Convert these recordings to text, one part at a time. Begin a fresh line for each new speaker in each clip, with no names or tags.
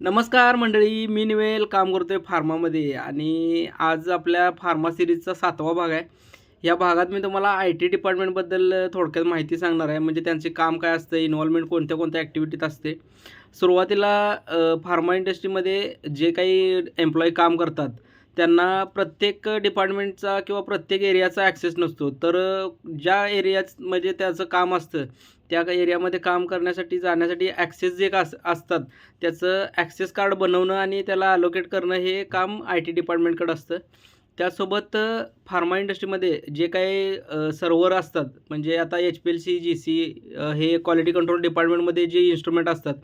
नमस्कार मंडळी, मी निवेल काम करतोय फार्मामध्ये आणि आज आपल्या फार्मा सिरीजचा 7वा भाग आहे. या भागात मी तुम्हाला आय-टी डिपार्टमेंटबद्दल थोडक्यात माहिती सांगणार आहे. म्हणजे त्यांचे काम काय असतं, इन्व्हॉल्वमेंट कोणत्या-कोणत्या ॲक्टिव्हिटीत असते. सुरुवातीला फार्मा इंडस्ट्रीमध्ये जे काही एम्प्लॉयी काम करतात, त्यांना प्रत्येक डिपार्टमेंटचा किंवा प्रत्येक एरियाचा ॲक्सेस नसतो. तर ज्या एरियामध्ये त्याचं काम असतं, त्या एरियामध्ये काम करण्यासाठी जाण्यासाठी ॲक्सेस जे असतात, त्याचं ॲक्सेस कार्ड बनवणं आणि त्याला अलोकेट करणं हे काम आय-टी डिपार्टमेंटकडे असतं. त्यासोबत फार्मा इंडस्ट्रीमध्ये जे काही सर्व्हर असतात, म्हणजे आता एच-पी-एल-सी, जी-सी हे क्वालिटी कंट्रोल डिपार्टमेंटमध्ये जे इन्स्ट्रुमेंट असतात,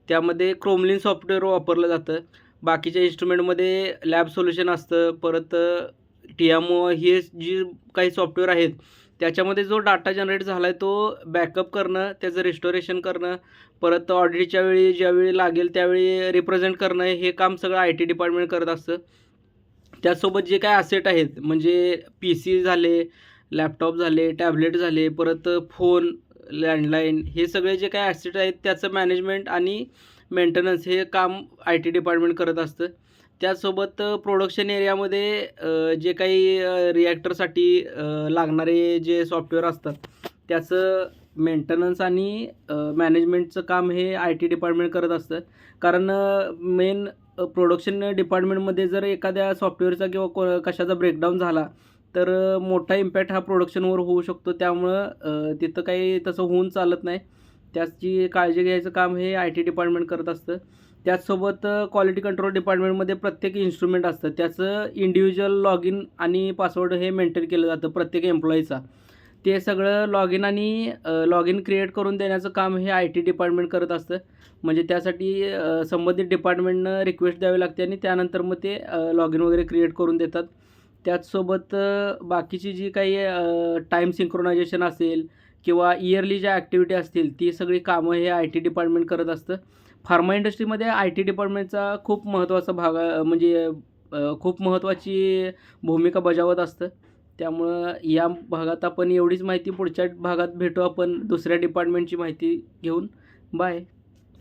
त्यामध्ये क्रोमलिन सॉफ्टवेअर वापरलं जातं. बाकीच्या इन्स्ट्रुमेंटमध्ये लॅब सोल्युशन असतं. परत टी-एम-ओ हे जी काही सॉफ्टवेअर आहेत, त्याच्यामध्ये जो डाटा जनरेट झाला आहे, तो बॅकअप करणं, त्याचं रिस्टोरेशन करणं, परत ऑडिटच्या वेळी ज्यावेळी लागेल त्यावेळी रिप्रेझेंट करणं, हे काम सगळं आय-टी डिपार्टमेंट करत असतं. त्यासोबत जे काही असेट आहेत, म्हणजे पी-सी झाले, लॅपटॉप झाले, टॅबलेट झाले, परत फोन, लँडलाईन हे सगळे जे काही ॲसेट आहेत, त्याचं मॅनेजमेंट आणि मेंटेनन्स हे काम आय-टी डिपार्टमेंट करत असतं. त्याचसोबत प्रोडक्शन एरियामध्ये जे काही रिॲक्टरसाठी लागणारे जे सॉफ्टवेअर असतात, त्याचं मेंटेनन्स आणि मॅनेजमेंटचं काम हे आय-टी डिपार्टमेंट करत असतं. कारण मेन प्रोडक्शन डिपार्टमेंटमध्ये जर एखाद्या सॉफ्टवेअरचा किंवा कशाचा ब्रेकडाऊन झाला, तर मोठा इम्पॅक्ट हा प्रोडक्शनवर होऊ शकतो. त्यामुळं तिथं काही तसं होऊन चालत नाही. त्याची काळजी घ्यायचं काम हे आय-टी डिपार्टमेंट करत असतं. त्याचसोबत क्वालिटी कंट्रोल डिपार्टमेंटमध्ये प्रत्येक इन्स्ट्रुमेंट असतं. त्याचं इंडिव्हिज्युअल लॉग इन आणि पासवर्ड हे मेंटेन केलं जातं प्रत्येक एम्प्लॉईचा. ते सगळं लॉग इन आणि लॉग इन क्रिएट करून देण्याचं काम हे आय-टी डिपार्टमेंट करत असतं. म्हणजे त्यासाठी संबंधित डिपार्टमेंटनं रिक्वेस्ट द्यावी लागते आणि त्यानंतर मग ते लॉग इन वगैरे क्रिएट करून देतात. त्याचसोबत बाकीची जी काही टाईम सिंक्रोनायझेशन असेल किंवा इयरली ज्या ॲक्टिव्हिटी असतील, ती सगळी कामं हे आय-टी डिपार्टमेंट करत असतं. फार्मा इंडस्ट्रीमध्ये आय-टी डिपार्टमेंटचा खूप महत्त्वाचा भाग म्हणजे खूप महत्त्वाची भूमिका बजावत असतं. त्यामुळं या भागात आपण एवढीच माहिती, पुढच्या भागात भेटू आपण दुसऱ्या डिपार्टमेंटची माहिती घेऊन. बाय.